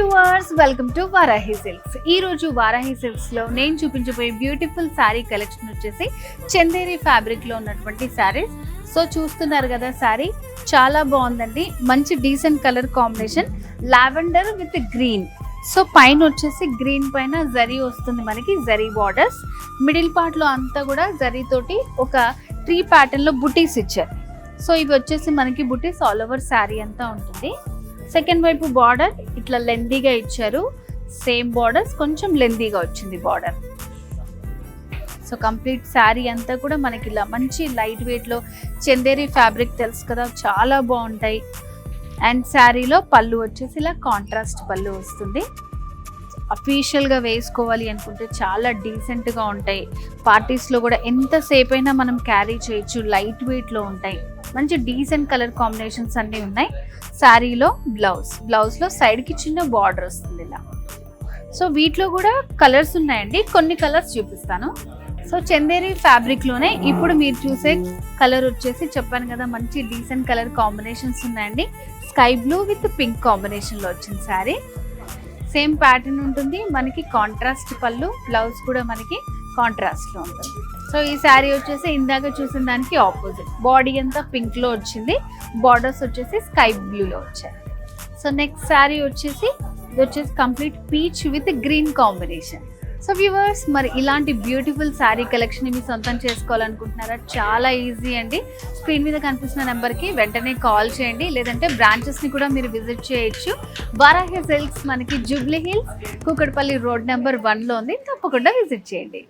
Viewers, welcome to Varahi silks. ఈ రోజు Varahi silks లో నేను చూపించబోయే బ్యూటిఫుల్ శారీ కలెక్షన్ వచ్చేసి చందేరి ఫ్యాబ్రిక్ లో ఉన్నటువంటి శారీస్. సో చూస్తున్నారు కదా, శారీ చాలా బాగుందండి. మంచి decent colour combination, lavender with green. So పైన వచ్చేసి గ్రీన్ పైన జరీ వస్తుంది మనకి, జరీ బార్డర్స్. మిడిల్ పార్ట్ లో అంతా కూడా జరీ తోటి ఒక ట్రీ ప్యాటర్న్ లో బుటీస్ ఇచ్చారు. సో ఇవి వచ్చేసి మనకి బుటీస్ ఆల్ ఓవర్ శారీ అంతా ఉంటుంది. సెకండ్ వైపు బార్డర్ ఇట్లా లెందీగా ఇచ్చారు, సేమ్ బార్డర్స్ కొంచెం లెందీగా వచ్చింది బార్డర్. సో కంప్లీట్ శారీ అంతా కూడా మనకి ఇలా మంచి లైట్ వెయిట్ లో చందేరి ఫ్యాబ్రిక్ తెలుసు కదా, చాలా బాగుంటాయి. అండ్ శారీలో పళ్ళు వచ్చేసి ఇలా కాంట్రాస్ట్ పళ్ళు వస్తుంది. అఫీషియల్ గా వేసుకోవాలి అనుకుంటే చాలా డీసెంట్ గా ఉంటాయి. పార్టీస్ లో కూడా ఎంతసేపు అయినా మనం క్యారీ చేయొచ్చు, లైట్ వెయిట్ లో ఉంటాయి. మంచి డీసెంట్ కలర్ కాంబినేషన్స్ అన్నీ ఉన్నాయి. శారీలో బ్లౌజ్ లో సైడ్ కి చిన్న బార్డర్ వస్తుంది ఇలా. సో వీటిలో కూడా కలర్స్ ఉన్నాయండి, కొన్ని కలర్స్ చూపిస్తాను. సో చందేరి ఫ్యాబ్రిక్ లోనే ఇప్పుడు మీరు చూసే కలర్ వచ్చేసి చెప్పాను కదా, మంచి డీసెంట్ కలర్ కాంబినేషన్స్ ఉన్నాయండి. Sky blue with pink combination లో వచ్చింది శారీ. సేమ్ ప్యాటర్న్ ఉంటుంది మనకి, కాంట్రాస్ట్ పళ్ళు, బ్లౌజ్ కూడా మనకి కాంట్రాస్ట్ లో ఉంటుంది. సో ఈ శారీ వచ్చేసి ఇందాక చూసిన దానికి ఆపోజిట్, బాడీ అంతా పింక్ లో వచ్చింది, బార్డర్స్ వచ్చేసి స్కై బ్లూలో వచ్చాయి. సో నెక్స్ట్ శారీ వచ్చేసి ఇది వచ్చేసి complete peach with green combination. So viewers, మరి ఇలాంటి బ్యూటిఫుల్ శారీ కలెక్షన్ మీ సొంతం చేసుకోవాలనుకుంటున్నారా? చాలా ఈజీ అండి. స్క్రీన్ మీద కనిపిస్తున్న నెంబర్కి వెంటనే కాల్ చేయండి, లేదంటే బ్రాంచెస్ని కూడా మీరు విజిట్ చేయొచ్చు. వారాహి సిల్క్స్ మనకి జూబ్లీ హిల్స్, కూకట్పల్లి రోడ్ నెంబర్ 1లో ఉంది. తప్పకుండా విజిట్ చేయండి.